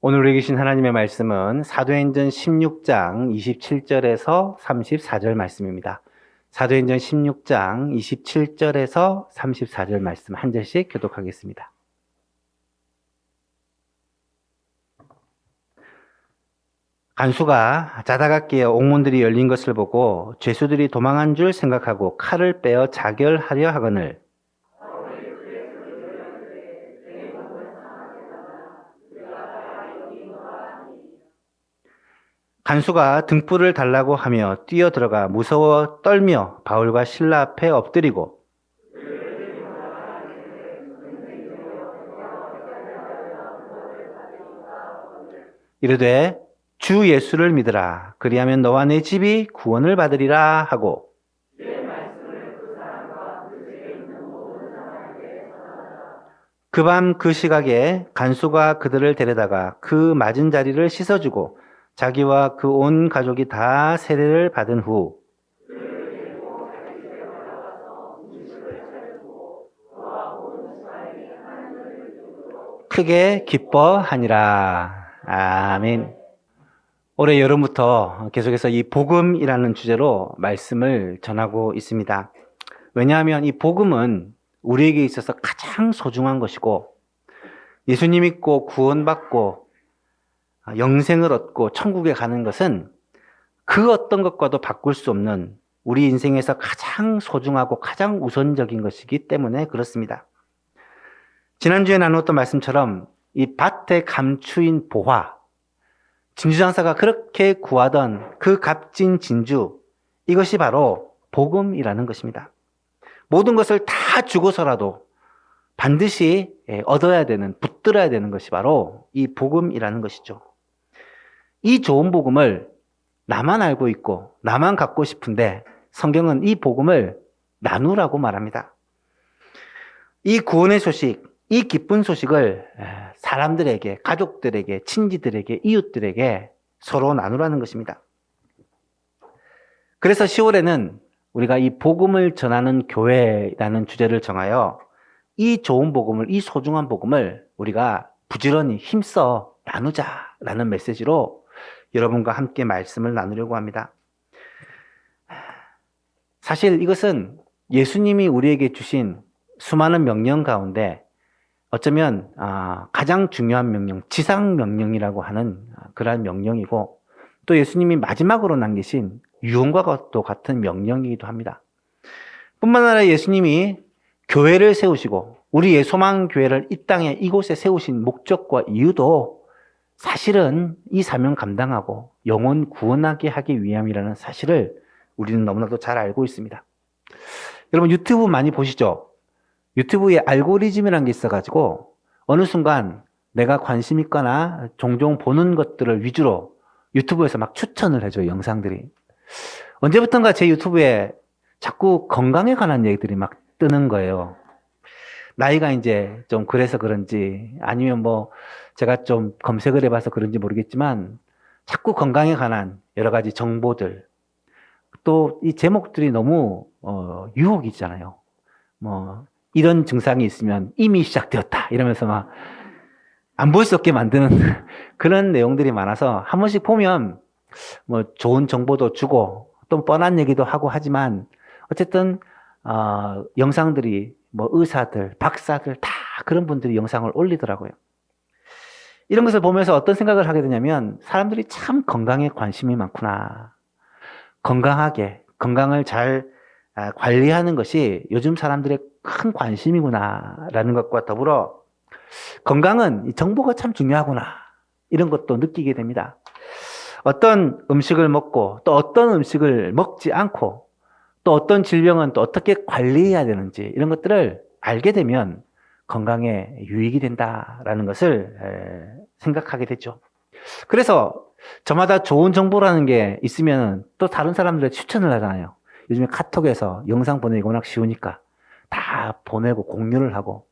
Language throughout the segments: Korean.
오늘 우리 계신 하나님의 말씀은 사도행전 16장 27절에서 34절 말씀입니다. 사도행전 16장 27절에서 34절 말씀 한 절씩 교독하겠습니다. 간수가 자다각기에 옥문들이 열린 것을 보고 죄수들이 도망한 줄 생각하고 칼을 빼어 자결하려 하거늘 간수가 등불을 달라고 하며 뛰어들어가 무서워 떨며 바울과 실라 앞에 엎드리고 이르되 주 예수를 믿으라. 그리하면 너와 내 집이 구원을 받으리라 하고 그 밤 그 시각에 간수가 그들을 데려다가 그 맞은 자리를 씻어주고 자기와 그 온 가족이 다 세례를 받은 후 크게 기뻐하니라. 아멘. 올해 여름부터 계속해서 이 복음이라는 주제로 말씀을 전하고 있습니다. 왜냐하면 이 복음은 우리에게 있어서 가장 소중한 것이고 예수님 믿고 구원받고 영생을 얻고 천국에 가는 것은 그 어떤 것과도 바꿀 수 없는 우리 인생에서 가장 소중하고 가장 우선적인 것이기 때문에 그렇습니다. 지난주에 나누었던 말씀처럼 이 밭의 감추인 보화, 진주장사가 그렇게 구하던 그 값진 진주, 이것이 바로 복음이라는 것입니다. 모든 것을 다 주고서라도 반드시 얻어야 되는, 붙들어야 되는 것이 바로 이 복음이라는 것이죠. 이 좋은 복음을 나만 알고 있고 나만 갖고 싶은데 성경은 이 복음을 나누라고 말합니다. 이 구원의 소식, 이 기쁜 소식을 사람들에게, 가족들에게, 친지들에게, 이웃들에게 서로 나누라는 것입니다. 그래서 10월에는 우리가 이 복음을 전하는 교회라는 주제를 정하여 이 좋은 복음을, 이 소중한 복음을 우리가 부지런히 힘써 나누자라는 메시지로 여러분과 함께 말씀을 나누려고 합니다. 사실 이것은 예수님이 우리에게 주신 수많은 명령 가운데 어쩌면 가장 중요한 명령, 지상 명령이라고 하는 그러한 명령이고 또 예수님이 마지막으로 남기신 유언과 또 같은 명령이기도 합니다. 뿐만 아니라 예수님이 교회를 세우시고 우리의 소망교회를 이 땅에 이곳에 세우신 목적과 이유도 사실은 이 사명 감당하고 영혼 구원하게 하기 위함이라는 사실을 우리는 너무나도 잘 알고 있습니다. 여러분 유튜브 많이 보시죠? 유튜브에 알고리즘이라는 게 있어가지고 어느 순간 내가 관심 있거나 종종 보는 것들을 위주로 유튜브에서 막 추천을 해줘요, 영상들이. 언제부턴가 제 유튜브에 자꾸 건강에 관한 얘기들이 막 뜨는 거예요. 나이가 이제 좀 그래서 그런지 아니면 뭐 제가 좀 검색을 해봐서 그런지 모르겠지만 자꾸 건강에 관한 여러 가지 정보들 또 이 제목들이 너무 유혹이잖아요. 뭐 이런 증상이 있으면 이미 시작되었다 이러면서 막 안 볼 수 없게 만드는 그런 내용들이 많아서 한 번씩 보면 뭐 좋은 정보도 주고 또 뻔한 얘기도 하고 하지만 어쨌든 영상들이 뭐 의사들, 박사들 다 그런 분들이 영상을 올리더라고요. 이런 것을 보면서 어떤 생각을 하게 되냐면 사람들이 참 건강에 관심이 많구나. 건강하게, 건강을 잘 관리하는 것이 요즘 사람들의 큰 관심이구나라는 것과 더불어 건강은 정보가 참 중요하구나 이런 것도 느끼게 됩니다. 어떤 음식을 먹고 또 어떤 음식을 먹지 않고 또 어떤 질병은 또 어떻게 관리해야 되는지 이런 것들을 알게 되면 건강에 유익이 된다라는 것을 생각하게 되죠. 그래서 저마다 좋은 정보라는 게 있으면 또 다른 사람들의 추천을 하잖아요. 요즘에 카톡에서 영상 보내기 워낙 쉬우니까 다 보내고 공유를 하고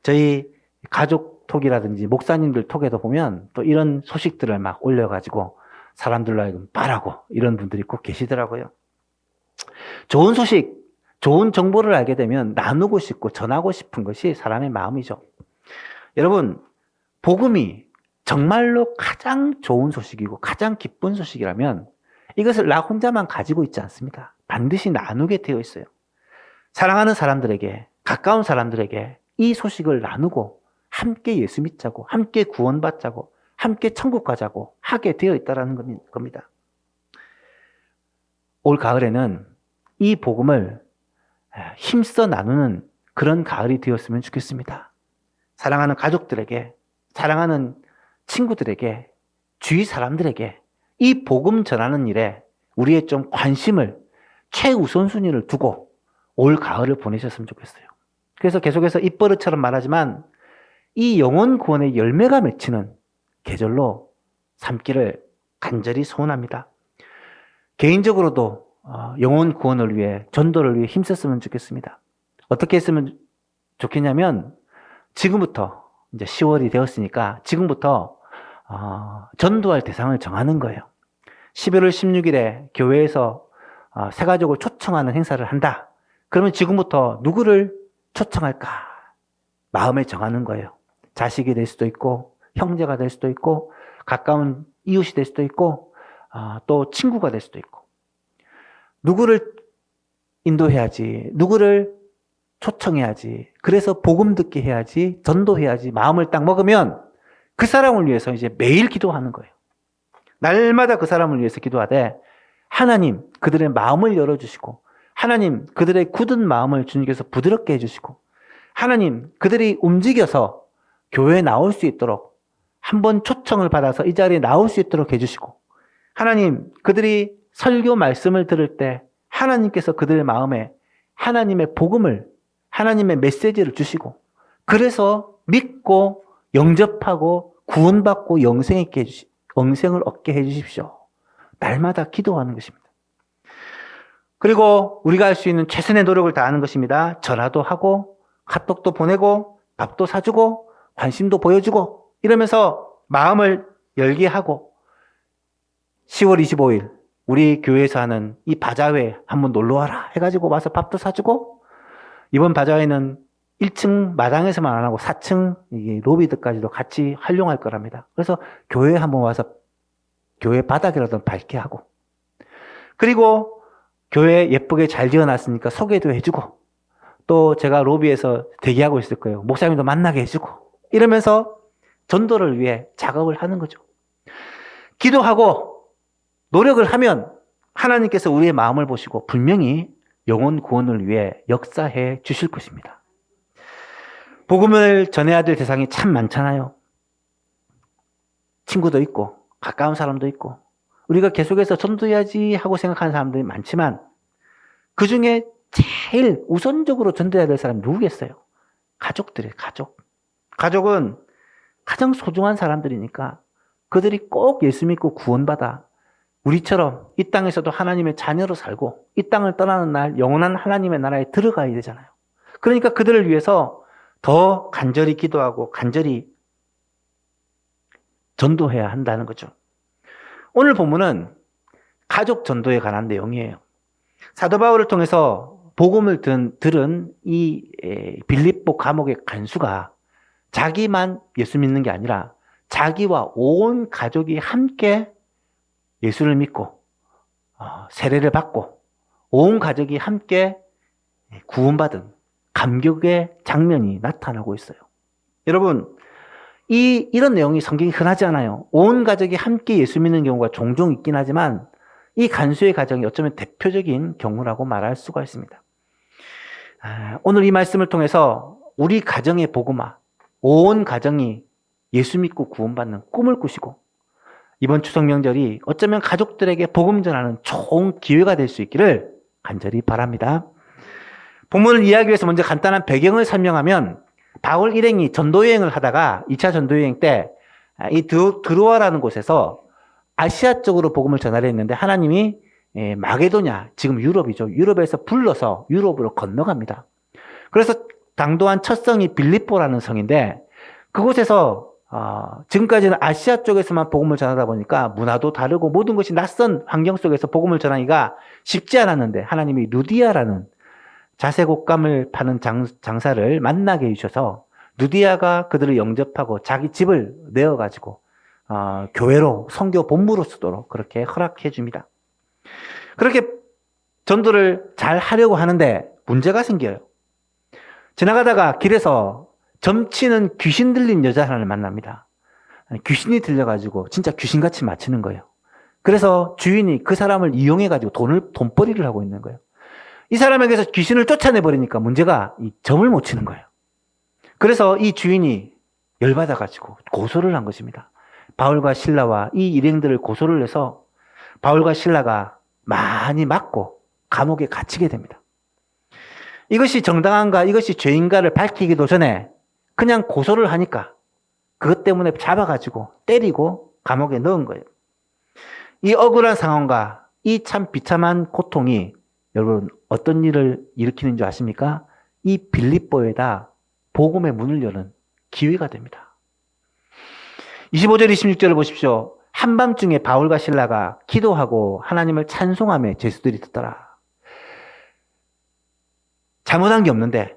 저희 가족 톡이라든지 목사님들 톡에도 보면 또 이런 소식들을 막 올려가지고 사람들로 하여금 바라고 이런 분들이 꼭 계시더라고요. 좋은 소식, 좋은 정보를 알게 되면 나누고 싶고 전하고 싶은 것이 사람의 마음이죠. 여러분, 복음이 정말로 가장 좋은 소식이고 가장 기쁜 소식이라면 이것을 나 혼자만 가지고 있지 않습니다. 반드시 나누게 되어 있어요. 사랑하는 사람들에게, 가까운 사람들에게 이 소식을 나누고 함께 예수 믿자고, 함께 구원받자고, 함께 천국 가자고 하게 되어 있다는 겁니다. 올 가을에는 이 복음을 힘써 나누는 그런 가을이 되었으면 좋겠습니다. 사랑하는 가족들에게, 사랑하는 친구들에게, 주위 사람들에게 이 복음 전하는 일에 우리의 좀 관심을, 최우선순위를 두고 올 가을을 보내셨으면 좋겠어요. 그래서 계속해서 입버릇처럼 말하지만 이 영혼 구원의 열매가 맺히는 계절로 삼기를 간절히 소원합니다. 개인적으로도 영혼 구원을 위해, 전도를 위해 힘썼으면 좋겠습니다. 어떻게 했으면 좋겠냐면 지금부터 이제 10월이 되었으니까 지금부터 전도할 대상을 정하는 거예요. 11월 16일에 교회에서 새가족을 초청하는 행사를 한다. 그러면 지금부터 누구를 초청할까? 마음에 정하는 거예요. 자식이 될 수도 있고, 형제가 될 수도 있고, 가까운 이웃이 될 수도 있고, 또 친구가 될 수도 있고. 누구를 인도해야지, 누구를 초청해야지, 그래서 복음 듣게 해야지, 전도해야지 마음을 딱 먹으면 그 사람을 위해서 이제 매일 기도하는 거예요. 날마다 그 사람을 위해서 기도하되 하나님 그들의 마음을 열어주시고, 하나님 그들의 굳은 마음을 주님께서 부드럽게 해주시고, 하나님 그들이 움직여서 교회에 나올 수 있도록 한번 초청을 받아서 이 자리에 나올 수 있도록 해주시고, 하나님 그들이 설교 말씀을 들을 때 하나님께서 그들의 마음에 하나님의 복음을, 하나님의 메시지를 주시고, 그래서 믿고 영접하고 구원받고 영생을 얻게 해주십시오. 날마다 기도하는 것입니다. 그리고 우리가 할 수 있는 최선의 노력을 다하는 것입니다. 전화도 하고 카톡도 보내고 밥도 사주고 관심도 보여주고 이러면서 마음을 열게 하고, 10월 25일 우리 교회에서 하는 이 바자회 한번 놀러와라 해가지고 와서 밥도 사주고, 이번 바자회는 1층 마당에서만 안 하고 4층 로비들까지도 같이 활용할 거랍니다. 그래서 교회에 한번 와서 교회 바닥이라도 밝게 하고, 그리고 교회 예쁘게 잘 지어놨으니까 소개도 해주고, 또 제가 로비에서 대기하고 있을 거예요. 목사님도 만나게 해주고, 이러면서 전도를 위해 작업을 하는 거죠. 기도하고 노력을 하면 하나님께서 우리의 마음을 보시고 분명히 영혼 구원을 위해 역사해 주실 것입니다. 복음을 전해야 될 대상이 참 많잖아요. 친구도 있고 가까운 사람도 있고 우리가 계속해서 전도해야지 하고 생각하는 사람들이 많지만 그 중에 제일 우선적으로 전도해야 될 사람이 누구겠어요? 가족들이에요. 가족은 가장 소중한 사람들이니까 그들이 꼭 예수 믿고 구원받아 우리처럼 이 땅에서도 하나님의 자녀로 살고 이 땅을 떠나는 날 영원한 하나님의 나라에 들어가야 되잖아요. 그러니까 그들을 위해서 더 간절히 기도하고 간절히 전도해야 한다는 거죠. 오늘 본문은 가족 전도에 관한 내용이에요. 사도 바울을 통해서 복음을 들은 이 빌립보 감옥의 간수가 자기만 예수 믿는 게 아니라 자기와 온 가족이 함께 예수를 믿고 세례를 받고 온 가족이 함께 구원받은 감격의 장면이 나타나고 있어요. 여러분, 이런 내용이 성경에 흔하지 않아요. 온 가족이 함께 예수 믿는 경우가 종종 있긴 하지만 이 간수의 가정이 어쩌면 대표적인 경우라고 말할 수가 있습니다. 오늘 이 말씀을 통해서 우리 가정의 복음화, 온 가정이 예수 믿고 구원받는 꿈을 꾸시고 이번 추석 명절이 어쩌면 가족들에게 복음 전하는 좋은 기회가 될 수 있기를 간절히 바랍니다. 본문을 이해하기 위해서 먼저 간단한 배경을 설명하면 바울 일행이 전도여행을 하다가 2차 전도여행 때 이 드로아라는 곳에서 아시아 쪽으로 복음을 전하려 했는데 하나님이 마게도냐, 지금 유럽이죠. 유럽에서 불러서 유럽으로 건너갑니다. 그래서 당도한 첫 성이 빌립보라는 성인데 그곳에서 지금까지는 아시아 쪽에서만 복음을 전하다 보니까 문화도 다르고 모든 것이 낯선 환경 속에서 복음을 전하기가 쉽지 않았는데 하나님이 루디아라는 자색 옷감을 파는 장사를 만나게 해주셔서 루디아가 그들을 영접하고 자기 집을 내어가지고 교회로 선교 본부로 쓰도록 그렇게 허락해 줍니다. 그렇게 전도를 잘 하려고 하는데 문제가 생겨요. 지나가다가 길에서 점치는 귀신 들린 여자 하나를 만납니다. 귀신이 들려가지고 진짜 귀신같이 맞히는 거예요. 그래서 주인이 그 사람을 이용해가지고 돈벌이를 하고 있는 거예요. 이 사람에게서 귀신을 쫓아내버리니까 문제가 이 점을 못 치는 거예요. 그래서 이 주인이 열받아가지고 고소를 한 것입니다. 바울과 실라와 이 일행들을 고소를 해서 바울과 실라가 많이 맞고 감옥에 갇히게 됩니다. 이것이 정당한가 이것이 죄인가를 밝히기도 전에 그냥 고소를 하니까 그것 때문에 잡아가지고 때리고 감옥에 넣은 거예요. 이 억울한 상황과 이 참 비참한 고통이 여러분 어떤 일을 일으키는 줄 아십니까? 이 빌립보에다 복음의 문을 여는 기회가 됩니다. 25절 26절을 보십시오. 한밤중에 바울과 실라가 기도하고 하나님을 찬송하며 제수들이 듣더라. 잘못한 게 없는데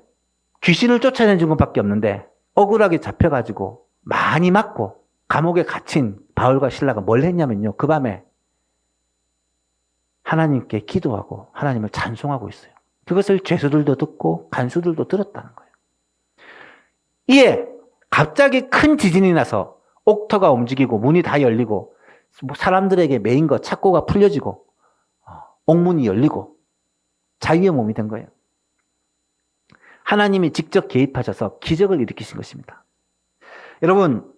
귀신을 쫓아내준 것밖에 없는데 억울하게 잡혀가지고 많이 맞고 감옥에 갇힌 바울과 실라가 뭘 했냐면요. 그 밤에 하나님께 기도하고 하나님을 찬송하고 있어요. 그것을 죄수들도 듣고 간수들도 들었다는 거예요. 이에 갑자기 큰 지진이 나서 옥터가 움직이고 문이 다 열리고 사람들에게 메인 거 착고가 풀려지고 옥문이 열리고 자유의 몸이 된 거예요. 하나님이 직접 개입하셔서 기적을 일으키신 것입니다. 여러분,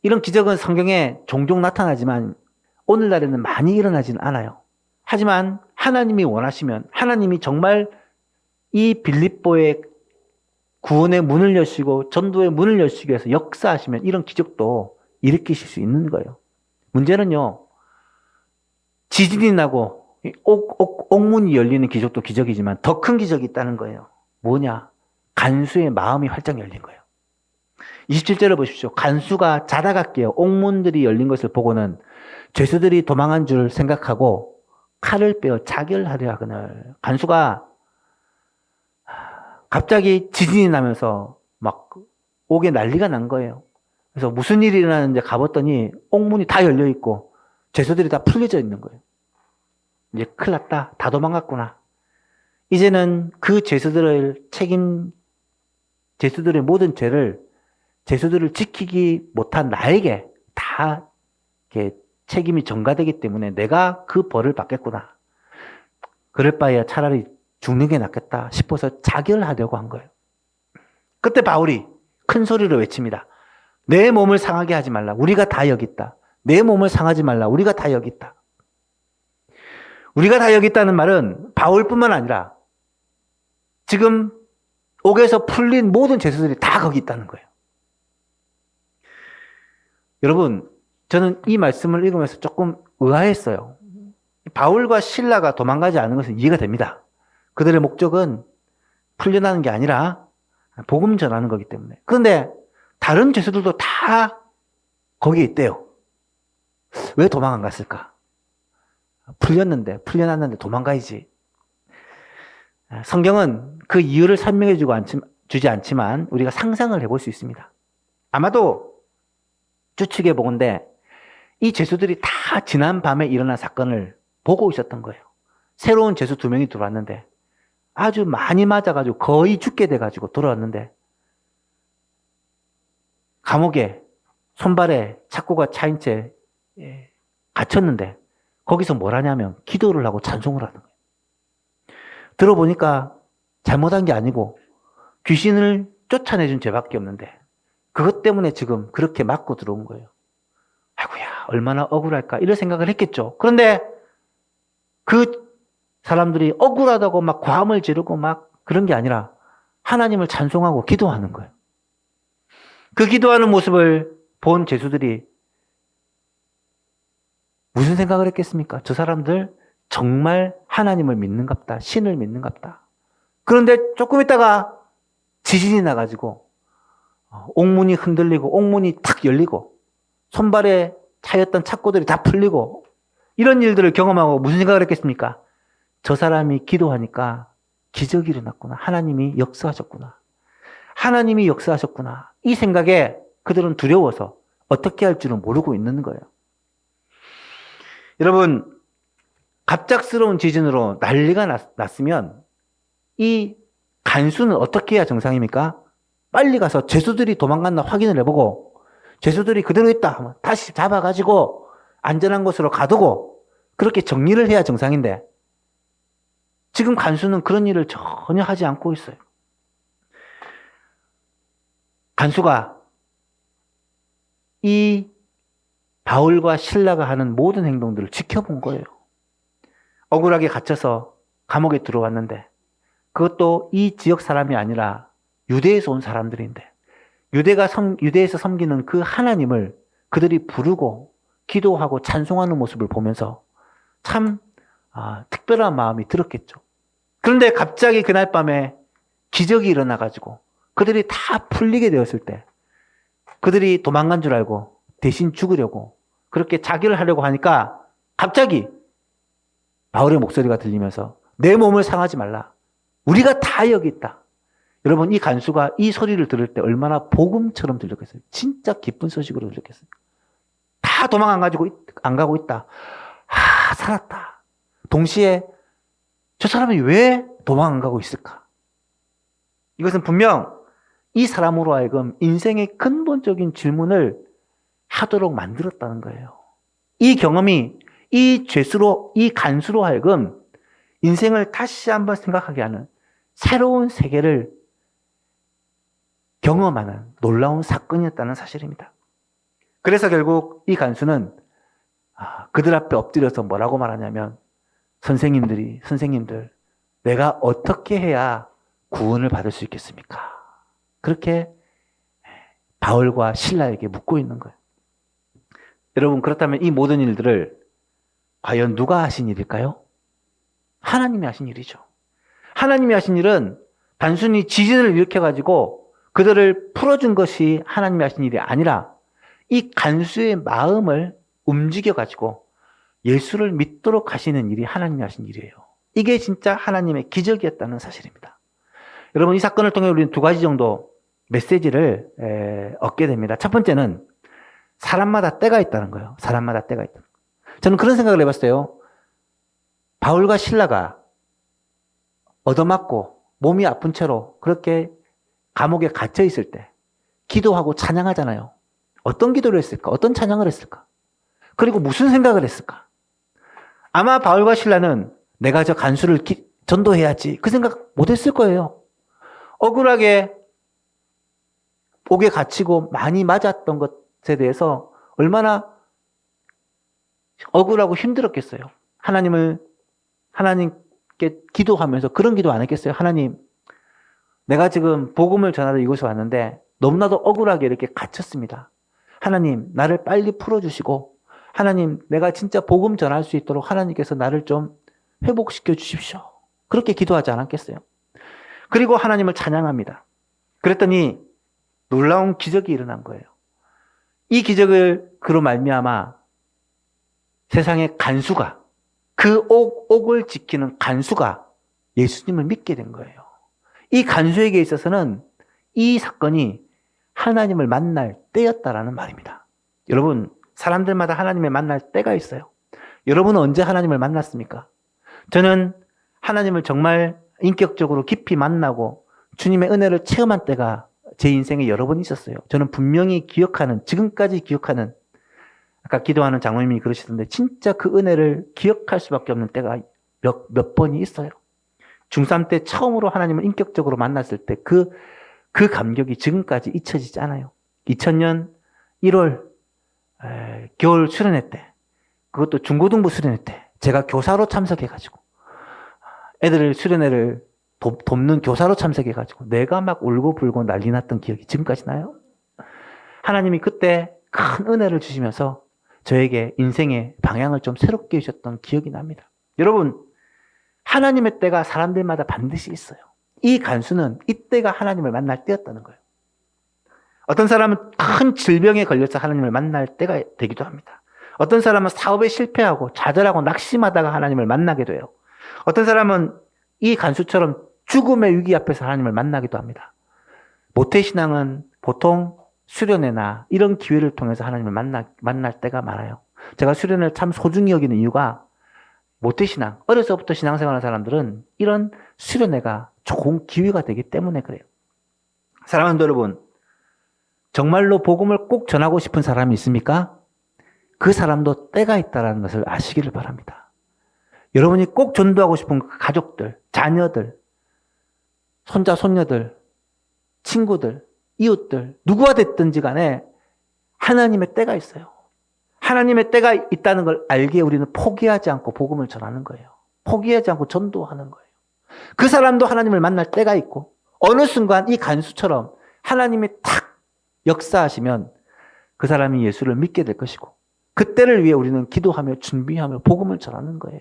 이런 기적은 성경에 종종 나타나지만 오늘날에는 많이 일어나지는 않아요. 하지만 하나님이 원하시면 하나님이 정말 이 빌립보의 구원의 문을 여시고 전도의 문을 여시기 위해서 역사하시면 이런 기적도 일으키실 수 있는 거예요. 문제는요, 지진이 나고 옥문이 열리는 기적도 기적이지만 더 큰 기적이 있다는 거예요. 뭐냐? 간수의 마음이 활짝 열린 거예요. 27절을 보십시오. 간수가 자다가 깨어 옥문들이 열린 것을 보고는 죄수들이 도망한 줄 생각하고 칼을 빼어 자결하려 하거늘. 간수가 갑자기 지진이 나면서 막 옥에 난리가 난 거예요. 그래서 무슨 일이 일어나는지 가봤더니 옥문이 다 열려 있고 죄수들이 다 풀려져 있는 거예요. 이제 큰일 났다. 다 도망갔구나. 이제는 그 죄수들의 모든 죄를 죄수들을 지키지 못한 나에게 다 이렇게 책임이 전가되기 때문에 내가 그 벌을 받겠구나. 그럴 바에야 차라리 죽는 게 낫겠다 싶어서 자결하려고 한 거예요. 그때 바울이 큰 소리로 외칩니다. 내 몸을 상하게 하지 말라. 우리가 다 여기 있다. 내 몸을 상하지 말라. 우리가 다 여기 있다. 우리가 다 여기 있다는 말은 바울뿐만 아니라 지금 옥에서 풀린 모든 죄수들이 다 거기 있다는 거예요. 여러분, 저는 이 말씀을 읽으면서 조금 의아했어요. 바울과 실라가 도망가지 않은 것은 이해가 됩니다. 그들의 목적은 풀려나는 게 아니라 복음 전하는 거기 때문에. 그런데 다른 죄수들도 다 거기에 있대요. 왜 도망 안 갔을까? 풀려났는데 도망가야지. 성경은 그 이유를 설명해 주지 않지만 우리가 상상을 해볼 수 있습니다. 아마도 추측해 보건대 이 죄수들이 다 지난 밤에 일어난 사건을 보고 있었던 거예요. 새로운 죄수 2명이 들어왔는데 아주 많이 맞아가지고 거의 죽게 돼가지고 돌아왔는데 감옥에 손발에 착고가 차인 채 갇혔는데 거기서 뭘 하냐면 기도를 하고 찬송을 하는 거예요. 들어보니까 잘못한 게 아니고 귀신을 쫓아내준 죄밖에 없는데 그것 때문에 지금 그렇게 맞고 들어온 거예요. 아이고야, 얼마나 억울할까 이런 생각을 했겠죠. 그런데 그 사람들이 억울하다고 막 고함을 지르고 막 그런 게 아니라 하나님을 찬송하고 기도하는 거예요. 그 기도하는 모습을 본 죄수들이 무슨 생각을 했겠습니까? 저 사람들 정말 하나님을 믿는갑다. 신을 믿는갑다. 그런데 조금 있다가 지진이 나가지고 옥문이 흔들리고 옥문이 탁 열리고 손발에 차였던 착고들이 다 풀리고 이런 일들을 경험하고 무슨 생각을 했겠습니까? 저 사람이 기도하니까 기적이 일어났구나. 하나님이 역사하셨구나. 하나님이 역사하셨구나. 이 생각에 그들은 두려워서 어떻게 할 줄은 모르고 있는 거예요. 여러분, 갑작스러운 지진으로 난리가 났으면 이 간수는 어떻게 해야 정상입니까? 빨리 가서 죄수들이 도망갔나 확인을 해보고 죄수들이 그대로 있다 하면 다시 잡아가지고 안전한 곳으로 가두고 그렇게 정리를 해야 정상인데 지금 간수는 그런 일을 전혀 하지 않고 있어요. 간수가 이 바울과 실라가 하는 모든 행동들을 지켜본 거예요. 억울하게 갇혀서 감옥에 들어왔는데 그것도 이 지역 사람이 아니라 유대에서 온 사람들인데 유대에서 섬기는 그 하나님을 그들이 부르고 기도하고 찬송하는 모습을 보면서 참 특별한 마음이 들었겠죠. 그런데 갑자기 그날 밤에 기적이 일어나가지고 그들이 다 풀리게 되었을 때 그들이 도망간 줄 알고 대신 죽으려고 그렇게 자결을 하려고 하니까 갑자기 바울의 목소리가 들리면서 내 몸을 상하지 말라. 우리가 다 여기 있다. 여러분 이 간수가 이 소리를 들을 때 얼마나 복음처럼 들렸겠어요. 진짜 기쁜 소식으로 들렸겠어요. 다 도망 안 가고 있다. 살았다. 동시에 저 사람이 왜 도망 안 가고 있을까? 이것은 분명 이 사람으로 하여금 인생의 근본적인 질문을 하도록 만들었다는 거예요. 이 경험이 이 죄수로, 이 간수로 하여금 인생을 다시 한번 생각하게 하는 새로운 세계를 경험하는 놀라운 사건이었다는 사실입니다. 그래서 결국 이 간수는 그들 앞에 엎드려서 뭐라고 말하냐면 선생님들, 내가 어떻게 해야 구원을 받을 수 있겠습니까? 그렇게 바울과 실라에게 묻고 있는 거예요. 여러분, 그렇다면 이 모든 일들을 과연 누가 하신 일일까요? 하나님이 하신 일이죠. 하나님이 하신 일은 단순히 지진을 일으켜가지고 그들을 풀어준 것이 하나님이 하신 일이 아니라 이 간수의 마음을 움직여가지고 예수를 믿도록 하시는 일이 하나님이 하신 일이에요. 이게 진짜 하나님의 기적이었다는 사실입니다. 여러분, 이 사건을 통해 우리는 두 가지 정도 메시지를 얻게 됩니다. 첫 번째는 사람마다 때가 있다는 거예요. 사람마다 때가 있다. 저는 그런 생각을 해봤어요. 바울과 실라가 얻어맞고 몸이 아픈 채로 그렇게 감옥에 갇혀 있을 때 기도하고 찬양하잖아요. 어떤 기도를 했을까? 어떤 찬양을 했을까? 그리고 무슨 생각을 했을까? 아마 바울과 실라는 내가 저 간수를 전도해야지 그 생각 못했을 거예요. 억울하게 옥에 갇히고 많이 맞았던 것에 대해서 얼마나 억울하고 힘들었겠어요. 하나님께 기도하면서 그런 기도 안 했겠어요? 하나님, 내가 지금 복음을 전하러 이곳에 왔는데 너무나도 억울하게 이렇게 갇혔습니다. 하나님, 나를 빨리 풀어주시고 하나님, 내가 진짜 복음 전할 수 있도록 하나님께서 나를 좀 회복시켜 주십시오. 그렇게 기도하지 않았겠어요? 그리고 하나님을 찬양합니다. 그랬더니 놀라운 기적이 일어난 거예요. 이 기적을 그로 말미암아 세상의 간수가 그 옥을 지키는 간수가 예수님을 믿게 된 거예요. 이 간수에게 있어서는 이 사건이 하나님을 만날 때였다라는 말입니다. 여러분, 사람들마다 하나님을 만날 때가 있어요. 여러분은 언제 하나님을 만났습니까? 저는 하나님을 정말 인격적으로 깊이 만나고 주님의 은혜를 체험한 때가 제 인생에 여러 번 있었어요. 저는 분명히 지금까지 기억하는, 아까 기도하는 장로님이 그러시던데 진짜 그 은혜를 기억할 수밖에 없는 때가 몇 번이 있어요. 중3 때 처음으로 하나님을 인격적으로 만났을 때 그 감격이 지금까지 잊혀지지 않아요. 2000년 1월 겨울 수련회 때, 그것도 중고등부 수련회 때 제가 교사로 참석해가지고 애들을 수련회를 돕는 교사로 참석해가지고 내가 막 울고불고 난리 났던 기억이 지금까지 나요. 하나님이 그때 큰 은혜를 주시면서 저에게 인생의 방향을 좀 새롭게 주셨던 기억이 납니다. 여러분, 하나님의 때가 사람들마다 반드시 있어요. 이 간수는 이때가 하나님을 만날 때였다는 거예요. 어떤 사람은 큰 질병에 걸려서 하나님을 만날 때가 되기도 합니다. 어떤 사람은 사업에 실패하고 좌절하고 낙심하다가 하나님을 만나게 돼요. 어떤 사람은 이 간수처럼 죽음의 위기 앞에서 하나님을 만나기도 합니다. 모태신앙은 보통 수련회나 이런 기회를 통해서 하나님을 만날 때가 많아요. 제가 수련회를 참 소중히 여기는 이유가 모태신앙, 어려서부터 신앙생활하는 사람들은 이런 수련회가 좋은 기회가 되기 때문에 그래요. 사랑하는 여러분, 정말로 복음을 꼭 전하고 싶은 사람이 있습니까? 그 사람도 때가 있다는 것을 아시기를 바랍니다. 여러분이 꼭 전도하고 싶은 가족들, 자녀들, 손자, 손녀들, 친구들, 이웃들, 누구와 됐든지 간에 하나님의 때가 있어요. 하나님의 때가 있다는 걸 알기에 우리는 포기하지 않고 복음을 전하는 거예요. 포기하지 않고 전도하는 거예요. 그 사람도 하나님을 만날 때가 있고 어느 순간 이 간수처럼 하나님이 탁 역사하시면 그 사람이 예수를 믿게 될 것이고 그때를 위해 우리는 기도하며 준비하며 복음을 전하는 거예요.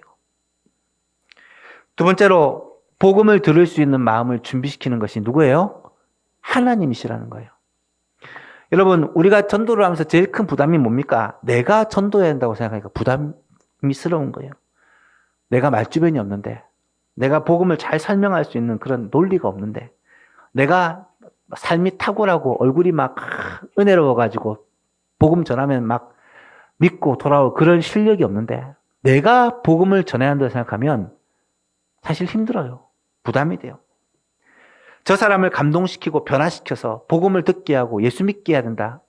두 번째로 복음을 들을 수 있는 마음을 준비시키는 것이 누구예요? 하나님이시라는 거예요. 여러분, 우리가 전도를 하면서 제일 큰 부담이 뭡니까? 내가 전도해야 한다고 생각하니까 부담스러운 거예요. 내가 말주변이 없는데, 내가 복음을 잘 설명할 수 있는 그런 논리가 없는데, 내가 삶이 탁월하고 얼굴이 막 은혜로워가지고 복음 전하면 막 믿고 돌아올 그런 실력이 없는데, 내가 복음을 전해야 한다고 생각하면 사실 힘들어요. 부담이 돼요. 저 사람을 감동시키고 변화시켜서 복음을 듣게 하고 예수 믿게 해야 된다.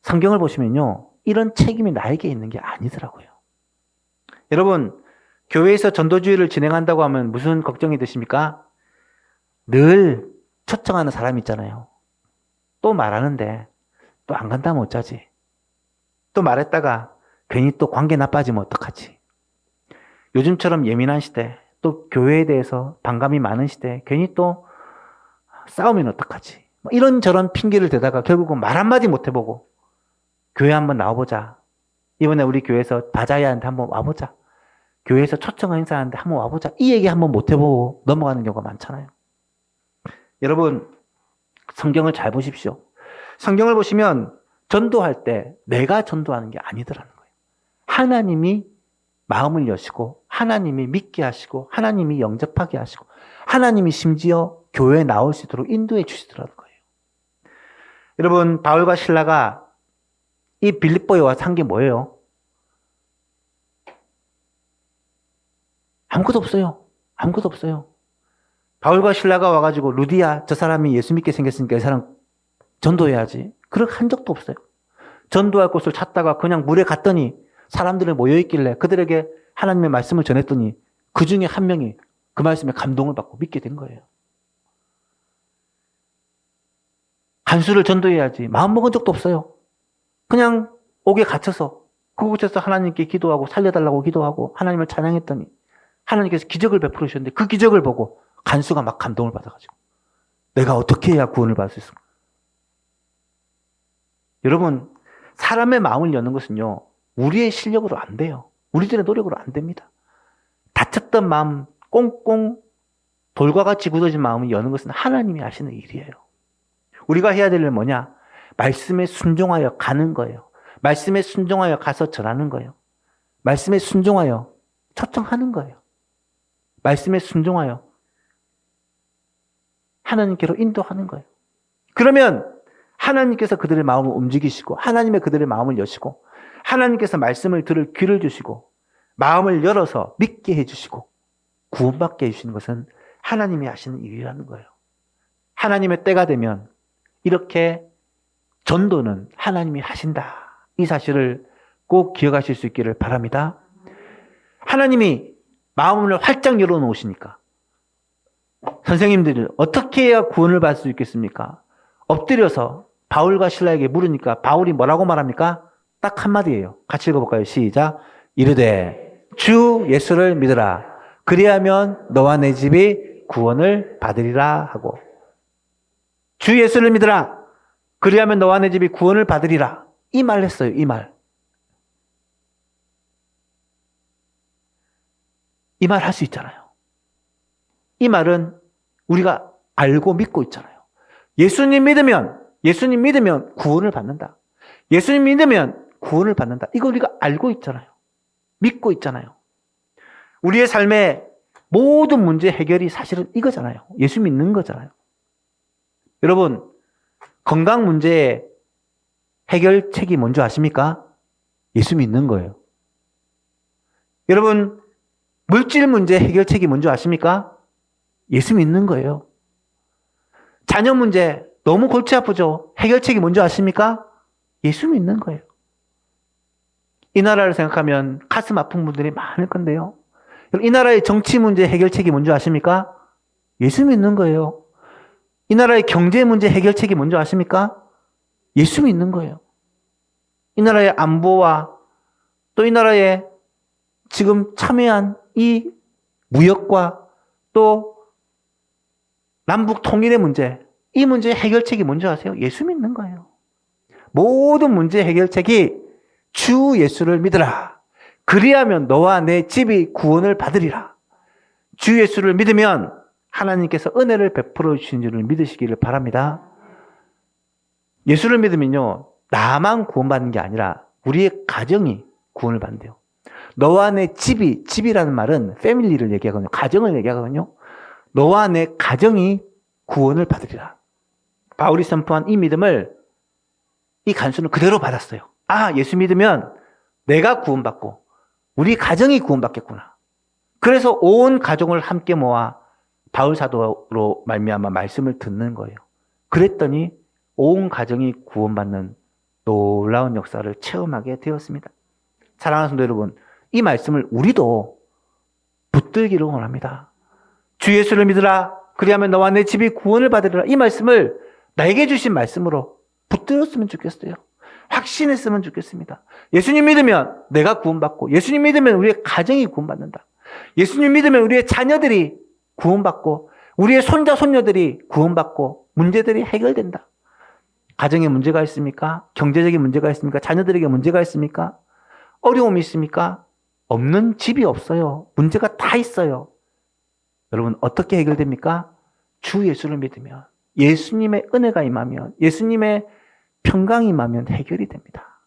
성경을 보시면요. 이런 책임이 나에게 있는 게 아니더라고요. 여러분, 교회에서 전도주의를 진행한다고 하면 무슨 걱정이 드십니까? 늘 초청하는 사람이 있잖아요. 또 말하는데 또 안 간다면 어쩌지? 또 말했다가 괜히 또 관계 나빠지면 어떡하지? 요즘처럼 예민한 시대, 또 교회에 대해서 반감이 많은 시대, 괜히 또 싸우면 어떡하지? 이런저런 핑계를 대다가 결국은 말 한마디 못 해보고 교회 한번 나와보자. 이번에 우리 교회에서 바자야한테 한번 와보자. 교회에서 초청 행사하는데 한번 와보자. 이 얘기 한번 못 해보고 넘어가는 경우가 많잖아요. 여러분, 성경을 잘 보십시오. 성경을 보시면 전도할 때 내가 전도하는 게 아니더라는 거예요. 하나님이 마음을 여시고 하나님이 믿게 하시고 하나님이 영접하게 하시고 하나님이 심지어 교회에 나올 수 있도록 인도해 주시더라는 거예요. 여러분, 바울과 실라가 이 빌립보에 와서 한 게 뭐예요? 아무것도 없어요. 아무것도 없어요. 바울과 실라가 와가지고 루디야, 저 사람이 예수 믿게 생겼으니까 이 사람 전도해야지. 그렇게 한 적도 없어요. 전도할 곳을 찾다가 그냥 물에 갔더니 사람들이 모여있길래 그들에게 하나님의 말씀을 전했더니 그 중에 한 명이 그 말씀에 감동을 받고 믿게 된 거예요. 간수를 전도해야지. 마음먹은 적도 없어요. 그냥 옥에 갇혀서 그곳에서 하나님께 기도하고 살려달라고 기도하고 하나님을 찬양했더니 하나님께서 기적을 베풀으셨는데 그 기적을 보고 간수가 막 감동을 받아가지고 내가 어떻게 해야 구원을 받을 수 있을까? 여러분, 사람의 마음을 여는 것은요, 우리의 실력으로 안 돼요. 우리들의 노력으로 안 됩니다. 다쳤던 마음, 꽁꽁 돌과 같이 굳어진 마음을 여는 것은 하나님이 하시는 일이에요. 우리가 해야 될 일은 뭐냐? 말씀에 순종하여 가는 거예요. 말씀에 순종하여 가서 전하는 거예요. 말씀에 순종하여 초청하는 거예요. 말씀에 순종하여 하나님께로 인도하는 거예요. 그러면 하나님께서 그들의 마음을 움직이시고 하나님의 그들의 마음을 여시고 하나님께서 말씀을 들을 귀를 주시고 마음을 열어서 믿게 해주시고 구원받게 해주시는 것은 하나님이 하시는 일이라는 거예요. 하나님의 때가 되면 이렇게 전도는 하나님이 하신다. 이 사실을 꼭 기억하실 수 있기를 바랍니다. 하나님이 마음을 활짝 열어놓으시니까 선생님들이 어떻게 해야 구원을 받을 수 있겠습니까? 엎드려서 바울과 실라에게 물으니까 바울이 뭐라고 말합니까? 딱 한마디예요. 같이 읽어볼까요? 시작. 이르되 주 예수를 믿으라. 그리하면 너와 내 집이 구원을 받으리라 하고 주 예수를 믿으라. 그리하면 너와 내 집이 구원을 받으리라. 이 말 했어요. 이 말. 이 말 할 수 있잖아요. 이 말은 우리가 알고 믿고 있잖아요. 예수님 믿으면 구원을 받는다. 예수님 믿으면 구원을 받는다. 이거 우리가 알고 있잖아요. 믿고 있잖아요. 우리의 삶의 모든 문제 해결이 사실은 이거잖아요. 예수 믿는 거잖아요. 여러분, 건강 문제에 해결책이 뭔지 아십니까? 예수 믿는 거예요. 여러분, 물질 문제 해결책이 뭔지 아십니까? 예수 믿는 거예요. 자녀 문제 너무 골치 아프죠? 해결책이 뭔지 아십니까? 예수 믿는 거예요. 이 나라를 생각하면 가슴 아픈 분들이 많을 건데요. 이 나라의 정치 문제 해결책이 뭔지 아십니까? 예수 믿는 거예요. 이 나라의 경제 문제 해결책이 뭔지 아십니까? 예수 믿는 거예요. 이 나라의 안보와 또 이 나라의 지금 참여한 이 무역과 또 남북 통일의 문제, 이 문제의 해결책이 뭔지 아세요? 예수 믿는 거예요. 모든 문제 해결책이 주 예수를 믿으라. 그리하면 너와 내 집이 구원을 받으리라. 주 예수를 믿으면 하나님께서 은혜를 베풀어 주신 줄을 믿으시기를 바랍니다. 예수를 믿으면요, 나만 구원받는 게 아니라 우리의 가정이 구원을 받는데요. 너와 내 집이, 집이라는 말은 패밀리를 얘기하거든요. 가정을 얘기하거든요. 너와 내 가정이 구원을 받으리라. 바울이 선포한 이 믿음을 이 간수는 그대로 받았어요. 아, 예수 믿으면 내가 구원받고 우리 가정이 구원받겠구나. 그래서 온 가족을 함께 모아 바울 사도로 말미암아 말씀을 듣는 거예요. 그랬더니 온 가정이 구원받는 놀라운 역사를 체험하게 되었습니다. 사랑하는 성도 여러분, 이 말씀을 우리도 붙들기를 원합니다. 주 예수를 믿으라. 그리하면 너와 내 집이 구원을 받으리라. 이 말씀을 나에게 주신 말씀으로 붙들었으면 좋겠어요. 확신했으면 좋겠습니다. 예수님 믿으면 내가 구원받고, 예수님 믿으면 우리의 가정이 구원받는다. 예수님 믿으면 우리의 자녀들이 구원받고, 우리의 손자, 손녀들이 구원받고, 문제들이 해결된다. 가정에 문제가 있습니까? 경제적인 문제가 있습니까? 자녀들에게 문제가 있습니까? 어려움이 있습니까? 없는 집이 없어요. 문제가 다 있어요. 여러분, 어떻게 해결됩니까? 주 예수를 믿으면, 예수님의 은혜가 임하면, 예수님의 평강이 임하면 해결이 됩니다.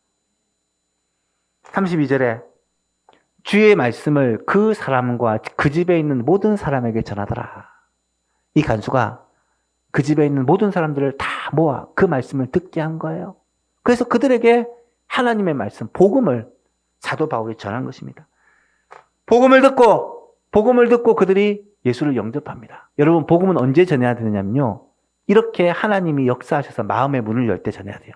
32절에 주의 말씀을 그 사람과 그 집에 있는 모든 사람에게 전하더라. 이 간수가 그 집에 있는 모든 사람들을 다 모아 그 말씀을 듣게 한 거예요. 그래서 그들에게 하나님의 말씀, 복음을 사도 바울이 전한 것입니다. 복음을 듣고 그들이 예수를 영접합니다. 여러분, 복음은 언제 전해야 되느냐면요, 이렇게 하나님이 역사하셔서 마음의 문을 열 때 전해야 돼요.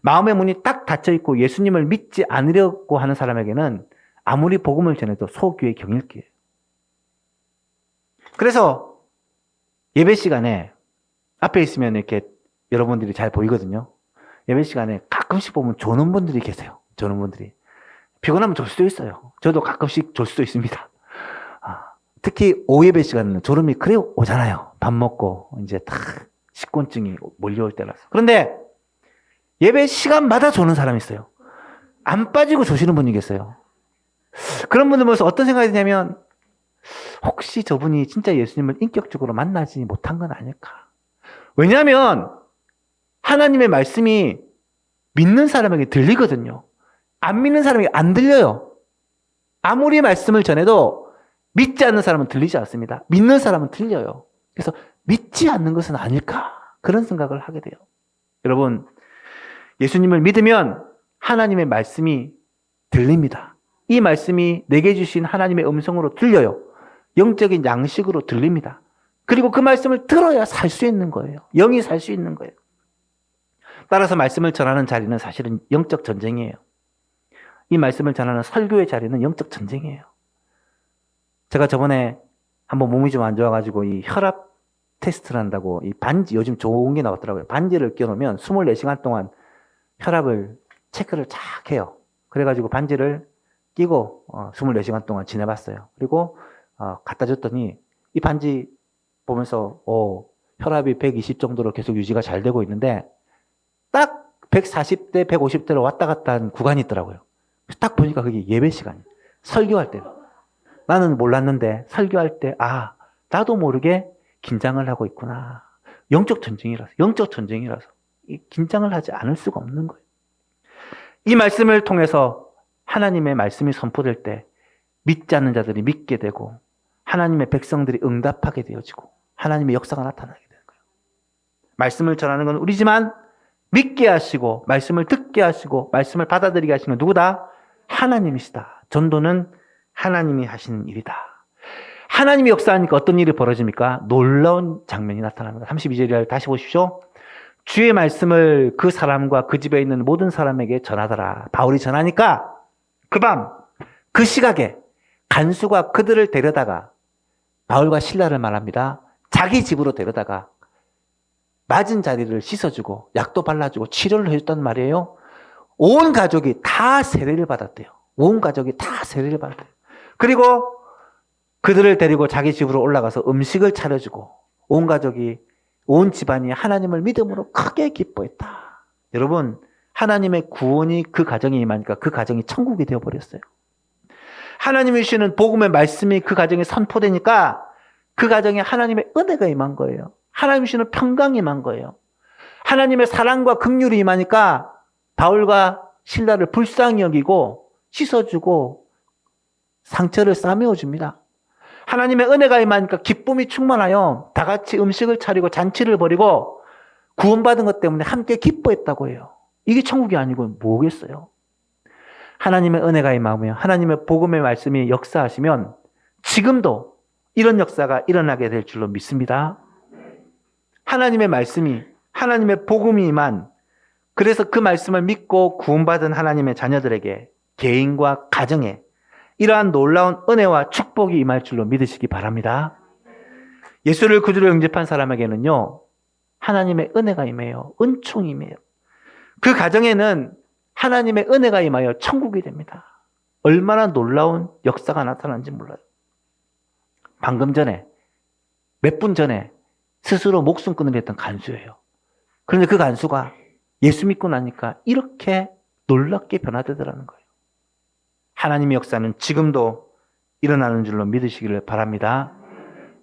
마음의 문이 딱 닫혀 있고 예수님을 믿지 않으려고 하는 사람에게는 아무리 복음을 전해도 소교의 경일기예요. 그래서 예배 시간에 앞에 있으면 이렇게 여러분들이 잘 보이거든요. 예배 시간에 가끔씩 보면 조는 분들이 계세요. 조는 분들이. 피곤하면 졸 수도 있어요. 저도 가끔씩 졸 수도 있습니다. 특히 오예배 시간에는 졸음이 그래 오잖아요. 밥 먹고 이제 다 식곤증이 몰려올 때라서. 그런데 예배 시간마다 조는 사람이 있어요. 안 빠지고 조시는 분이 계세요. 그런 분들 보면서 어떤 생각이 드냐면, 혹시 저분이 진짜 예수님을 인격적으로 만나지 못한 건 아닐까? 왜냐하면 하나님의 말씀이 믿는 사람에게 들리거든요. 안 믿는 사람에게 안 들려요. 아무리 말씀을 전해도 믿지 않는 사람은 들리지 않습니다. 믿는 사람은 들려요. 그래서 믿지 않는 것은 아닐까? 그런 생각을 하게 돼요. 여러분, 예수님을 믿으면 하나님의 말씀이 들립니다. 이 말씀이 내게 주신 하나님의 음성으로 들려요. 영적인 양식으로 들립니다. 그리고 그 말씀을 들어야 살 수 있는 거예요. 영이 살 수 있는 거예요. 따라서 말씀을 전하는 자리는 사실은 영적 전쟁이에요. 이 말씀을 전하는 설교의 자리는 영적 전쟁이에요. 제가 저번에 한번 몸이 좀 안 좋아가지고 이 혈압 테스트를 한다고 이 반지, 요즘 좋은 게 나왔더라고요. 반지를 껴놓으면 24시간 동안 혈압을 체크를 쫙 해요. 그래가지고 반지를 끼고 24시간 동안 지내봤어요. 그리고 갖다 줬더니 이 반지 보면서 혈압이 120 정도로 계속 유지가 잘 되고 있는데 딱 140대, 150대로 왔다 갔다 한 구간이 있더라고요. 딱 보니까 그게 예배 시간이에요. 설교할 때. 나는 몰랐는데 설교할 때 나도 모르게 긴장을 하고 있구나. 영적 전쟁이라서 이 긴장을 하지 않을 수가 없는 거예요. 이 말씀을 통해서 하나님의 말씀이 선포될 때 믿지 않는 자들이 믿게 되고 하나님의 백성들이 응답하게 되어지고 하나님의 역사가 나타나게 되는 거예요. 말씀을 전하는 건 우리지만 믿게 하시고 말씀을 듣게 하시고 말씀을 받아들이게 하시는 건 누구다? 하나님이시다. 전도는 하나님이 하시는 일이다. 하나님이 역사하니까 어떤 일이 벌어집니까? 놀라운 장면이 나타납니다. 32절을 다시 보십시오. 주의 말씀을 그 사람과 그 집에 있는 모든 사람에게 전하더라. 바울이 전하니까 그 밤, 그 시각에 간수가 그들을 데려다가 바울과 실라를 말합니다. 자기 집으로 데려다가 맞은 자리를 씻어주고 약도 발라주고 치료를 해줬단 말이에요. 온 가족이 다 세례를 받았대요. 온 가족이 다 세례를 받았대요. 그리고 그들을 데리고 자기 집으로 올라가서 음식을 차려주고 온 가족이 온 집안이 하나님을 믿음으로 크게 기뻐했다. 여러분, 하나님의 구원이 그 가정에 임하니까 그 가정이 천국이 되어버렸어요. 하나님이 주시는 복음의 말씀이 그 가정에 선포되니까 그 가정에 하나님의 은혜가 임한 거예요. 하나님이 주시는 평강이 임한 거예요. 하나님의 사랑과 긍휼이 임하니까 바울과 실라를 불쌍히 여기고 씻어주고 상처를 싸매어줍니다. 하나님의 은혜가 임하니까 기쁨이 충만하여 다 같이 음식을 차리고 잔치를 벌이고 구원받은 것 때문에 함께 기뻐했다고 해요. 이게 천국이 아니고 뭐겠어요? 하나님의 은혜가 임하며 하나님의 복음의 말씀이 역사하시면 지금도 이런 역사가 일어나게 될 줄로 믿습니다. 하나님의 말씀이, 하나님의 복음이 임한, 그래서 그 말씀을 믿고 구원받은 하나님의 자녀들에게 개인과 가정에 이러한 놀라운 은혜와 축복이 임할 줄로 믿으시기 바랍니다. 예수를 구주로 영접한 사람에게는요, 하나님의 은혜가 임해요. 은총이 임해요. 그 가정에는 하나님의 은혜가 임하여 천국이 됩니다. 얼마나 놀라운 역사가 나타나는지 몰라요. 방금 전에, 몇 분 전에 스스로 목숨 끊으려 했던 간수예요. 그런데 그 간수가 예수 믿고 나니까 이렇게 놀랍게 변화되더라는 거예요. 하나님의 역사는 지금도 일어나는 줄로 믿으시기를 바랍니다.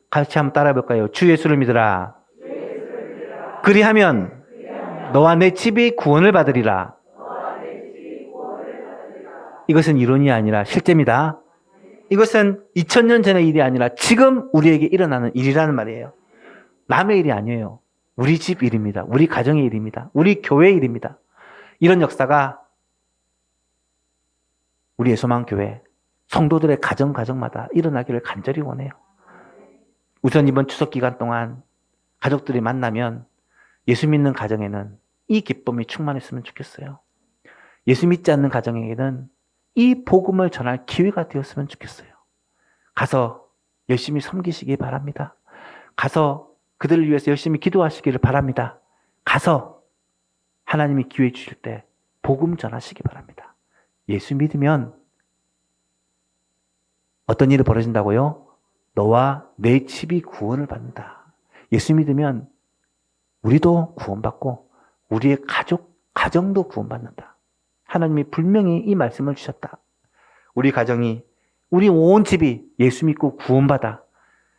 같이 한번 따라해 볼까요? 주 예수를 믿으라. 그리하면 너와 내 집이 구원을 받으리라. 이것은 이론이 아니라 실제입니다. 이것은 2000년 전의 일이 아니라 지금 우리에게 일어나는 일이라는 말이에요. 남의 일이 아니에요. 우리 집 일입니다. 우리 가정의 일입니다. 우리 교회의 일입니다. 이런 역사가 우리의 소망교회, 성도들의 가정마다 일어나기를 간절히 원해요. 우선 이번 추석 기간 동안 가족들이 만나면 예수 믿는 가정에는 이 기쁨이 충만했으면 좋겠어요. 예수 믿지 않는 가정에게는 이 복음을 전할 기회가 되었으면 좋겠어요. 가서 열심히 섬기시기 바랍니다. 가서 그들을 위해서 열심히 기도하시기를 바랍니다. 가서 하나님이 기회 주실 때 복음 전하시기 바랍니다. 예수 믿으면 어떤 일이 벌어진다고요? 너와 내 집이 구원을 받는다. 예수 믿으면 우리도 구원받고 우리의 가정도 구원받는다. 하나님이 분명히 이 말씀을 주셨다. 우리 가정이, 우리 온 집이 예수 믿고 구원받아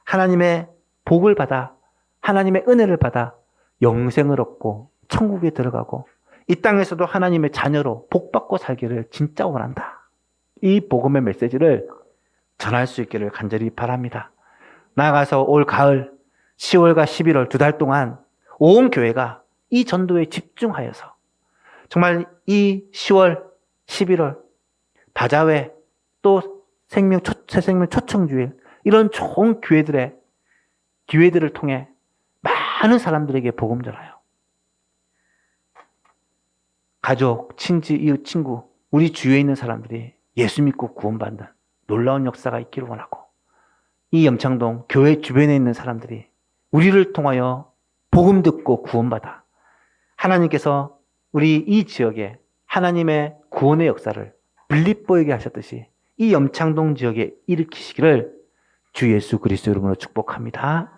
하나님의 복을 받아 하나님의 은혜를 받아 영생을 얻고 천국에 들어가고 이 땅에서도 하나님의 자녀로 복받고 살기를 진짜 원한다. 이 복음의 메시지를 전할 수 있기를 간절히 바랍니다. 나아가서 올 가을 10월과 11월 2달 동안 온 교회가 이 전도에 집중하여서 정말 이 10월, 11월 다자회 또 새생명 초청주일 이런 좋은 기회들을 통해 많은 사람들에게 복음 전하여 가족, 친지, 이웃, 친구, 우리 주위에 있는 사람들이 예수 믿고 구원받는 놀라운 역사가 있기를 원하고 이 염창동 교회 주변에 있는 사람들이 우리를 통하여 복음 듣고 구원받아 하나님께서 우리 이 지역에 하나님의 구원의 역사를 빌립보에게 하셨듯이 이 염창동 지역에 일으키시기를 주 예수 그리스도 이름으로 축복합니다.